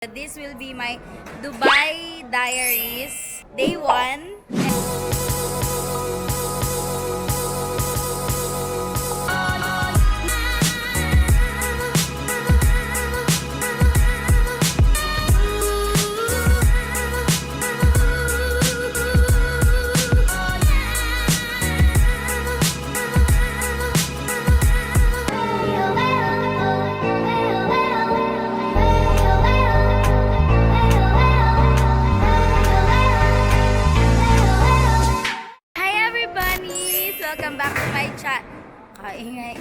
This will be my Dubai Diaries, day 1. Welcome back to my chat. Kaingay.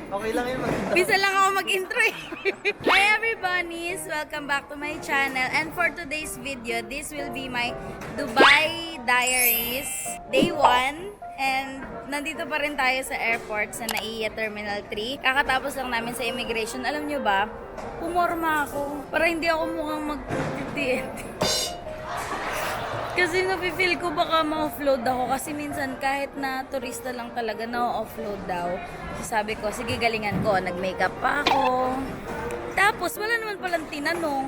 Okay lang yun. Bisa lang ako mag-intro eh. Hi everybody, welcome back to my channel. And for today's video, this will be my Dubai Diaries, day 1. And nandito pa rin tayo sa airport sa NAIA Terminal 3. Kakatapos lang namin sa immigration. Alam nyo ba, pumorma ako para hindi ako mukhang mag-TNT. Kasi napifeel ko baka ma-offload ako kasi minsan kahit na turista lang talaga na-offload daw. So sabi ko, sige galingan ko, nag-makeup pa ako. Tapos wala naman palang tinanong.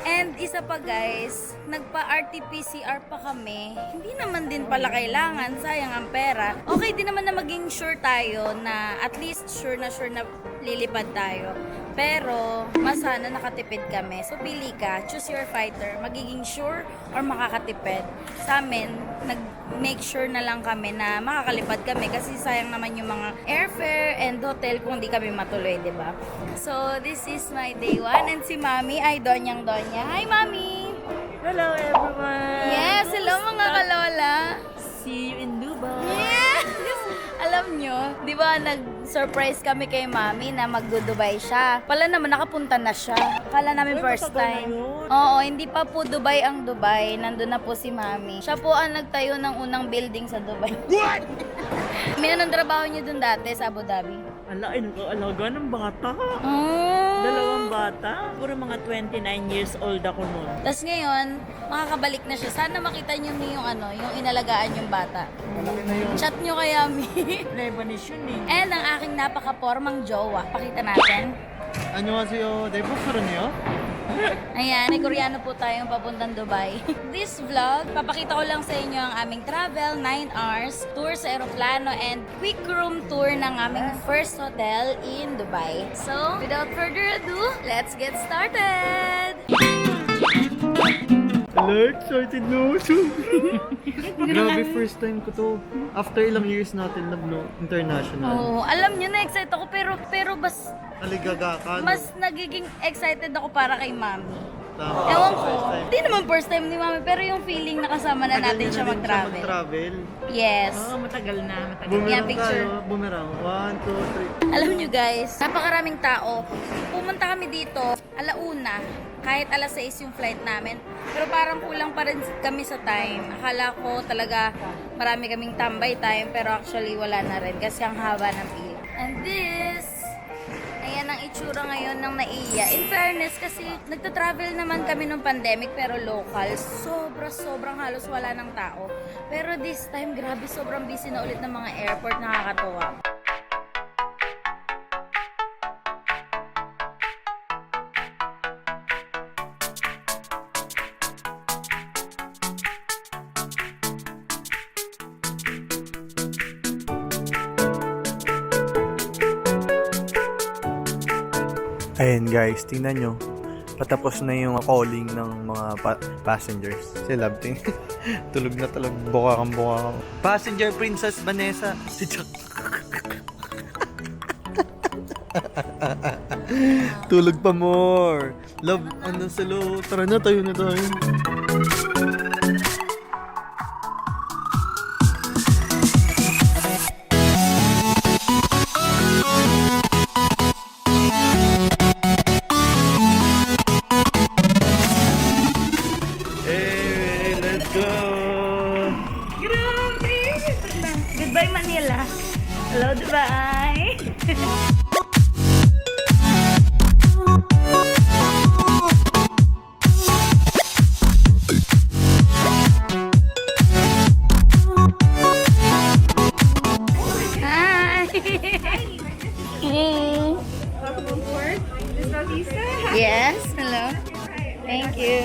And isa pa guys, nagpa-RT-PCR pa kami. Hindi naman din pala kailangan, sayang ang pera. Okay din naman na maging sure tayo na at least sure na lilipad tayo. Pero, mas sana nakatipid kami. So, pili ka. Choose your fighter. Magiging sure or makakatipid. Sa amin, nag-make sure na lang kami na makakalipad kami kasi sayang naman yung mga airfare and hotel kung di kami matuloy, di ba? So, this is my day 1. And si Mami ay Donyang Donya. Hi, Mami! Hello everyone! Yes! Hello mga kalola! See you in Dubai! Yes! Alam nyo, di ba nag-surprise kami kay Mami na magdo-Dubai siya. Pala naman nakapunta na siya. Kala namin first time. Oo, hindi pa po Dubai ang Dubai. Nandun na po si Mami. Siya po ang nagtayo ng unang building sa Dubai. What? May anong trabaho niyo dun dati sa Abu Dhabi? Ala, ay nag-aalaga ng bata. Oh. Dalawang bata. Puro mga 29 years old ako noon. Tapos ngayon, makakabalik na siya. Sana makita niyo yung yung inalagaan yung bata. Malaki na yun. Chat niyo kaya, Mi. Lebanese yun eh. And ang aking napaka-pormang jowa. Pakita natin. 안녕하세요. 네, 북한은요? Ayan, may Koreano po tayong papuntang Dubai. This vlog, papakita ko lang sa inyo ang aming travel, 9 hours, tour sa aeroplano, and quick room tour ng aming first hotel in Dubai. So, without further ado, let's get started! Hello, excited no. Grabe, first time ko to. After ilang years natin international. Oo, alam nyo, na-excite ako, pero Aligaga ka. mas nagiging excited ako para kay Mami. Tama. Ewan ko, First time. hindi naman first time ni Mami, pero yung feeling na kasama na Tagal natin niya siya na din mag-travel. mag-travel. Yes. Matagal na. Boomerang picture. tayo. Boomerang. 1, 2, 3. Alam nyo guys, napakaraming tao. Pumunta kami dito, alauna, kahit alas 6 yung flight namin. Pero parang kulang pa rin kami sa time. Akala ko talaga marami kaming tambay time, pero actually wala na rin kasi ang haba ng pila. And this, ayan ang itsura ngayon ng NAIA. In fairness, kasi nagta-travel naman kami nung pandemic pero local. Sobrang halos wala ng tao. Pero this time, grabe, sobrang busy na ulit ng mga airport, nakakatuwa. Ayan guys, tingnan nyo. Patapos na yung calling ng mga passengers. Si Labting. Tulog na tulog. Buka kang. Passenger Princess Vanessa. Si Chuck. Tulog pa more. Love, ano sa loob. Tara na, tayo na tayo. Hey, let's go! Grabe! Goodbye, Manila. Hello, Dubai! Thank you.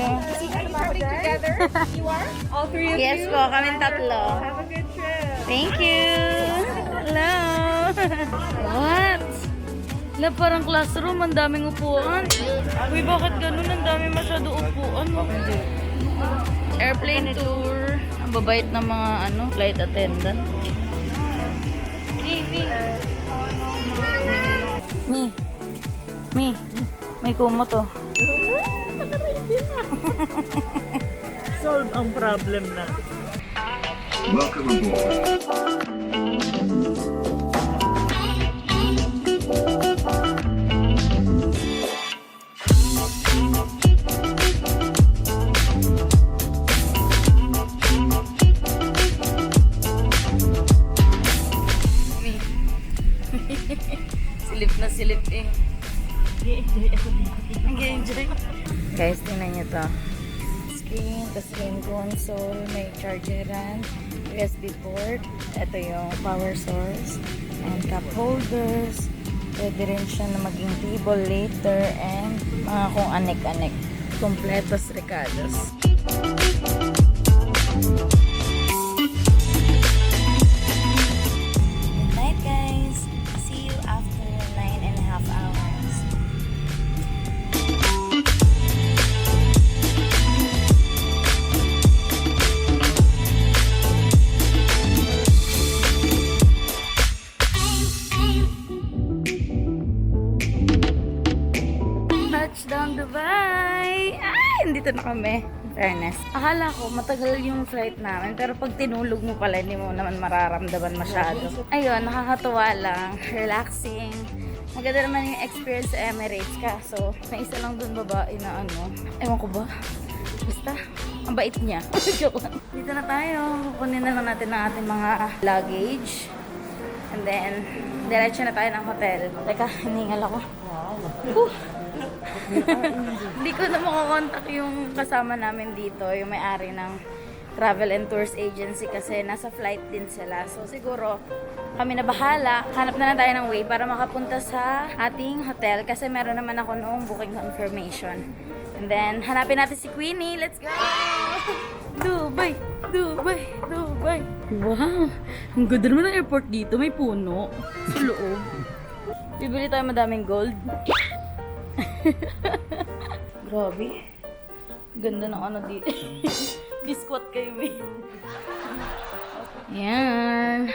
together? You are? All three of Yes you? po, kaming tatlo. Have a good trip. Thank you. Hello. What? Na parang classroom, ang daming upuan. Uy, bakit ganun? Ang daming masyado upuan. Airplane tour. Ang babait ng mga flight attendant. Mi, may kumot oh. Solve ang problem natin. Welcome aboard. Mi. Silip na silip eh. Nag-enjoy. Guys, tingnan nyo to. Screen, tapos game console, may chargeran, USB port, ito yung power source, and cup holders. Pwede rin siya na maging table later, and mga kung anek-anek. Kompletos recados. Good night, guys. See you after 9.5 hours. Touchdown Dubai! Ay, nandito na kami. In fairness. Akala ko matagal yung flight namin, pero pag tinulog mo pala, hindi mo naman mararamdaman masyado. Ayun, nakakatuwa lang. Relaxing. Maganda naman yung experience sa Emirates, kaso may isa lang dun babae na ewan ko ba? Basta, ang bait niya. Joke lang. Dito na tayo. Kukunin na lang natin ang ating mga luggage. And then, diretso na tayo ng hotel. Teka, hiningal ako. Whew. Hindi ko na makakontak yung kasama namin dito, yung may-ari ng travel and tours agency kasi nasa flight din sila. So siguro kami na bahala. Hanap na lang tayo ng way para makapunta sa ating hotel kasi meron naman ako noong booking confirmation. And then hanapin natin si Queenie. Let's go! Dubai! Dubai! Dubai! Wow! Ang ganda naman ng airport dito. May puno sa loob. Bibili tayo madaming gold. Grabe. Ganda ng dito. Biskwat kayo, may. Yan.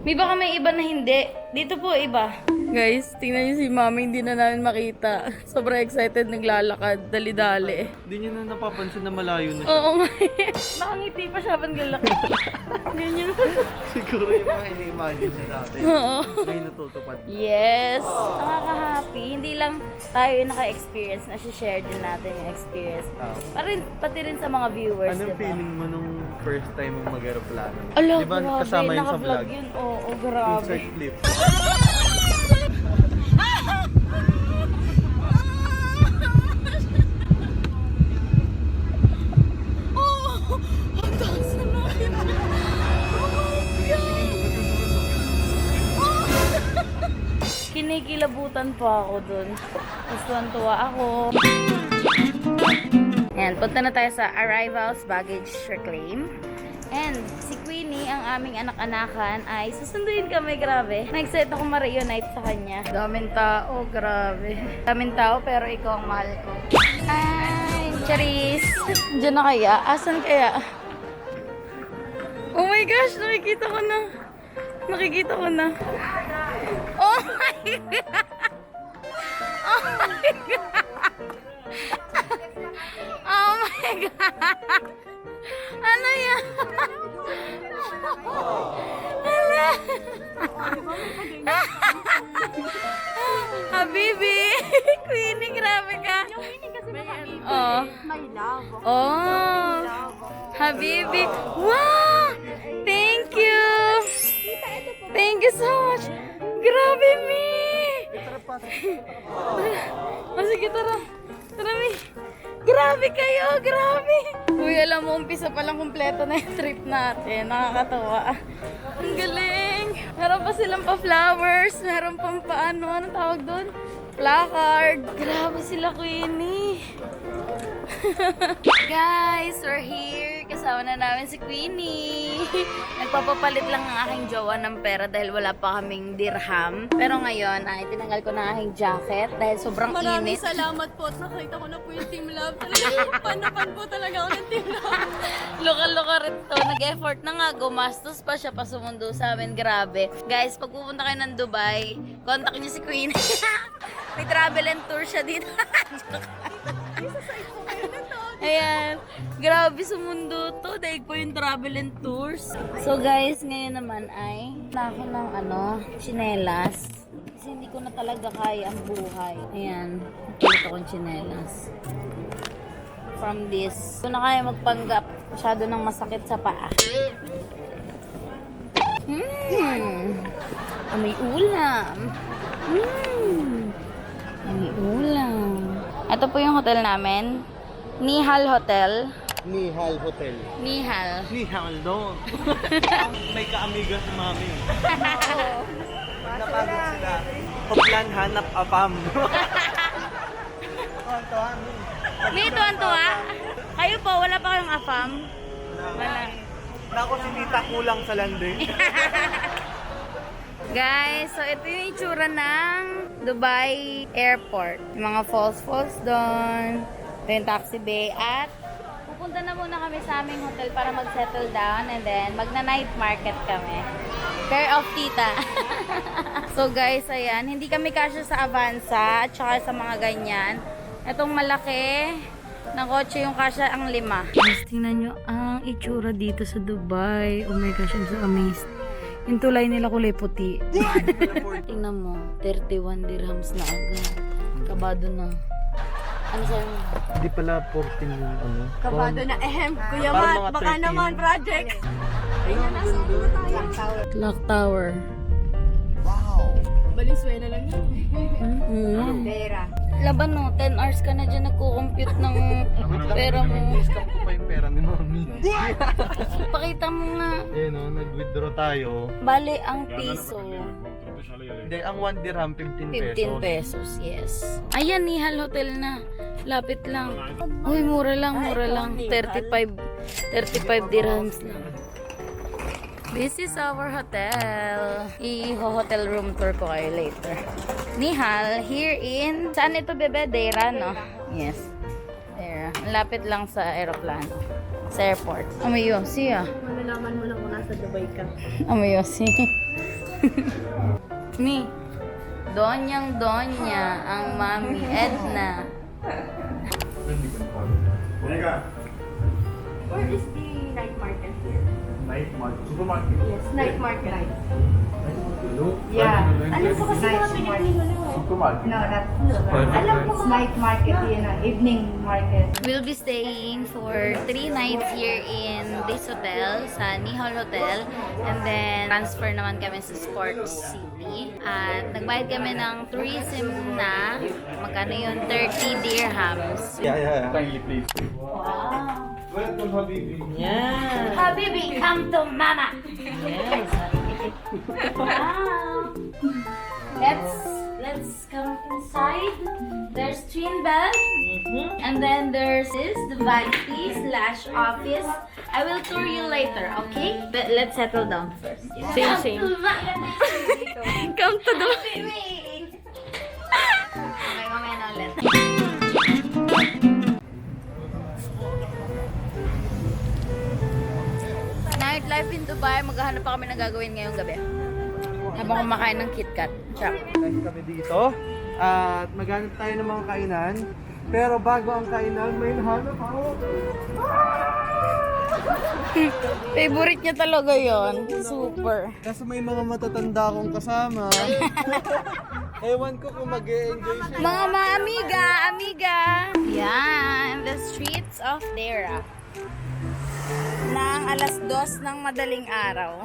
May baka may iba na hindi. Dito po iba. Guys, tingnan niyo si Mami, hindi na namin makita. Sobrang excited, naglalakad. Dali-dali. Hindi nyo na napapansin na malayo na siya. Oo nga. Nakangiti pa siya pang galakad. Ganyan. Siguro yung mga ini-imagine na natin. Oo. May natutupad. Yes! Nakaka-happy. Hindi lang tayo yung naka-experience, nasi-share din natin yung experience. Pati rin sa mga viewers, Anong diba? feeling mo nung first time mong mag-aeroplano? Ala, Di ba grabe. kasama yun sa Naka-vlog vlog? yun. Oo, grabe. Insert clip. Kinikilabutan pa ako dun. Gusto tuwa ako. Ayan, punta na tayo sa Arrivals Baggage Reclaim. And si Queenie, ang aming anak-anakan, ay susunduin kami, grabe. Na-excite ako ma-reunite sa kanya. Daming tao, grabe. Daming tao, pero ikaw ang mahal ko. Ay, Charis! Diyan na kaya? Asan kaya? Oh my gosh, nakikita ko na. Nakikita ko na. Oh my God! Oh my God! Oh my God! Ano yan? Hala! Habibi! Queenie, grabe ka! Oh. My love. Oh! Habibi! Wow! Thank you! Thank you so much! Grabe, Mi! Oh, sige, tara. Tara, Mi. Grabe kayo! Grabe! Uy, alam mo, umpisa palang kumpleto na yung trip natin. Nakakatawa. Ang galing! Meron pa silang pa-flowers. Meron pang paano. Anong tawag doon? Placard. Grabe sila, Queenie. Guys, we're here. Kasama na namin si Queenie. Nagpapapalit lang ng aking jowa ng pera dahil wala pa kaming dirham. Pero ngayon, ay tinanggal ko na aking jacket dahil sobrang Maraming init. salamat po at nakita ko na po yung Team Love. Talagang panapan po talaga ako ng Team Love. Lokal-lokal rin to. Nag-effort na nga. Gumastos pa siya pa sumundo sa amin. Grabe. Guys, pag pupunta kayo ng Dubai, contact niyo si Queenie. May travel and tour siya dito. Ayan. Grabe sa mundo to. Dahil ko yung travel and tours. So guys, ngayon naman ay ako ng tsinelas. Kasi hindi ko na talaga kaya ang buhay. Ayan. Ito kong tsinelas. From this. Hindi ko na kaya magpanggap. Masyado nang masakit sa paa. May ulam. May ulam. Ito po yung hotel namin. Nihal Hotel. Nihal Hotel. Nihal. Nihal doon. May kaamiga si mami. Napagod sila. Hoplan hanap apam. May tuwan-tuwa. Kayo po, wala pa kayong afam? Wala. Nako si Tita kulang sa landing. Guys, so ito yung itsura ng Dubai Airport. Yung mga falls doon. Ito yung taxi bay. At pupunta na muna kami sa aming hotel para mag-settle down. And then, magna-night market kami. Care of tita. So guys, ayan. Hindi kami kasya sa Avanza at saka sa mga ganyan. Itong malaki na kotse yung kasya ang 5. Guys, tingnan nyo ang itsura dito sa Dubai. Oh my gosh, I'm so amazed. Yung tulay nila kulay puti. Tingnan mo, 31 dirhams na agad. Kabado na. Ano sa'yo mo? Hindi pala 14 yung ano. Kabado na Kuya Parang Matt, mga baka 13. naman project. Clock Tower. Valenzuela lang yun. Laban no, 10 hours ka na dyan nagko-compute ng pera mo. Discount ko pa yung pera ni mami. Pakita mo nga. Ayun o, nag-withdraw tayo. Bale, ang piso. Hindi, ang 1 dirham, 15 pesos. 15 pesos, yes. Ayan, Nihal Hotel na. Lapit lang. Uy, mura lang. 35 dirhams lang. This is our hotel. I-hotel room tour ko kayo later. Nihal, here in... Saan ito, bebe? Deira, no? Yes. Deira. Lapit lang sa aeroplano. Sa airport. Amayosi, ah. Malalaman mo lang kung nasa Dubai ka. Amayosi. Mi. Donyang Donya, ang mami Edna. Where is the night market here? Night market. Supermarket. Yes, night market. Yeah. Alam ko kasi mga Pilipino na. Supermarket. No, that's alam ko night market yun, evening market. We'll be staying for 3 nights here in this hotel, sa Nihal Hotel. And then, transfer naman kami sa Sports City. At nagbayad kami ng tourism na, magkano yun? 30 dirhams. Yeah. Kindly, please. Wow! Welcome, Habibi. Habibi, come to mama! Yes. Wow! Let's come inside. There's twin bed. And then there's the vanity/office. I will tour you later, okay? But let's settle down first. Same. Come to the Okay, mamaya na ulit. Nightlife in Dubai, maghahanap pa kami ng gagawin ngayong gabi. Habang kumakain ng KitKat. Ciao. Guys, kami dito. At maghanap tayo ng mga kainan. Pero bago ang kainan, may nahanap ako. Favorite niya talaga yon. Super. Kasi may mga matatanda akong kasama. Ewan ko kung mag-e-enjoy siya. Mga amiga. Yan, the streets of Deira. Nang alas 2 ng madaling araw.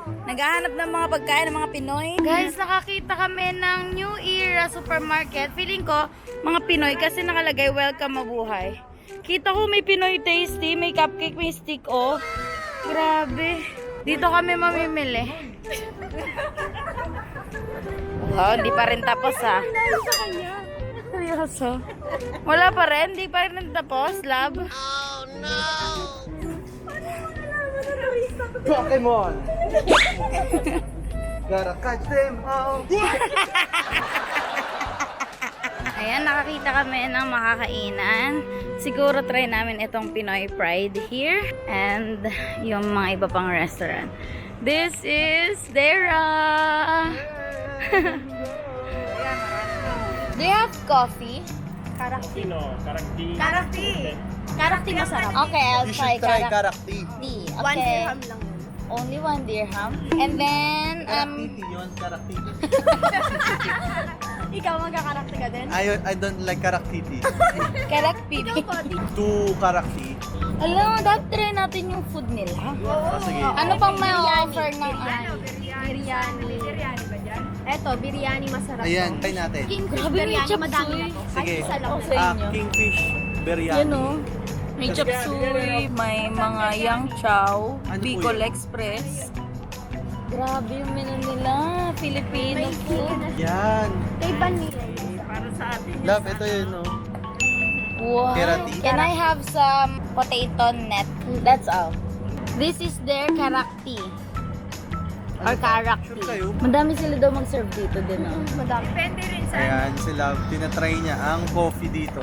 Naghahanap ng mga pagkain ng mga Pinoy. Guys, nakakita kami ng New Era Supermarket. Feeling ko, mga Pinoy kasi nakalagay welcome mabuhay. Kita ko may Pinoy tasty, may cupcake, may stick, oh. Grabe. Dito kami mamimili. Wow, hindi pa rin tapos, ha. Seryoso. Wala pa rin? Di pa rin tapos, love? Pokemon! Gotta catch them all! Ayan, nakakita kami ng makakainan. Siguro try namin itong Pinoy Pride here. And yung mga iba pang restaurant. This is Dera! Do you have coffee? Pino, karakti. Karakti masarap. Okay, I'll You try should try karakti. karakti. One Okay. dirham lang yun. Only 1 dirham. And then, Karakti yun, karakti. Ikaw magkakarakti ka din? I don't like karakti. karakti. Two karakti. Alam mo, dapat try natin yung food nila. Oh, sige. Ano pang may offer ng Biryani. Eto, biryani masarap. Ayan, try natin. Kingfish Grabe, may biryani, chop madami suey. na to. Kahit Sige. isa lang. Sa inyo. Kingfish biryani. Yan o. May chop suey, may mga yang chow, Ano po Bicol yun? Express. Grabe yung menu nila. Filipino food. Yan. Kay Vanilla. Love, ito yun, no? Wow. Kerati. Can I have some potato net? That's all. This is their karakti. Or karakti. Sure kayo? Madami sila daw mag-serve dito din. Oh. Madami. Ayan, sila, tinatry niya ang coffee dito.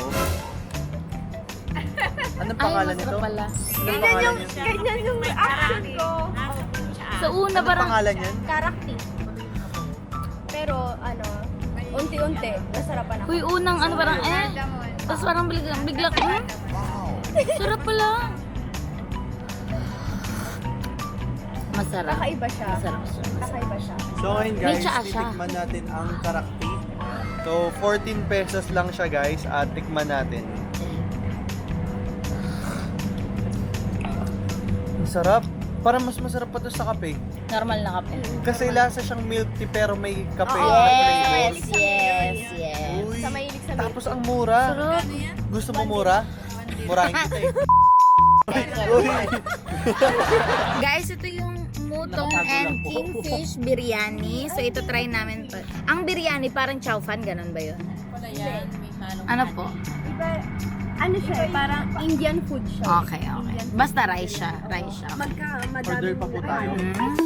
Anong pangalan nito? masarap pala. Anong pangalan niya? Ganyan yung reaction ko. Sa una Anong parang pangalan niyan? Karakti. Pero, unti-unti, nasarapan ako. Uy, unang ano parang tapos parang bigla sarap pala. Masarap. Kakaiba siya. Masarap siya. Kakaiba siya. So ngayon May guys, tsaa siya. titikman natin ang karakti. So 14 pesos lang siya guys at tikman natin. Ang sarap. Parang mas masarap pa to sa kape. Normal na kape. Kasi lasa siyang milk tea pero may kape Oo, na Yes, flavor. yes. Uy, Sa mahilig sa milk. tapos ang mura. Sarap. Gusto mo mura? Murahin kita eh. Uy. Guys, ito yung mutong and kingfish biryani. So, ito try namin to. Ang biryani parang chow fan, ganun ba yun? Ano po? Iba, ano siya, parang Indian food siya. Okay, okay. Basta rice siya. Rice siya. Madami. Order pa po tayo. Mm.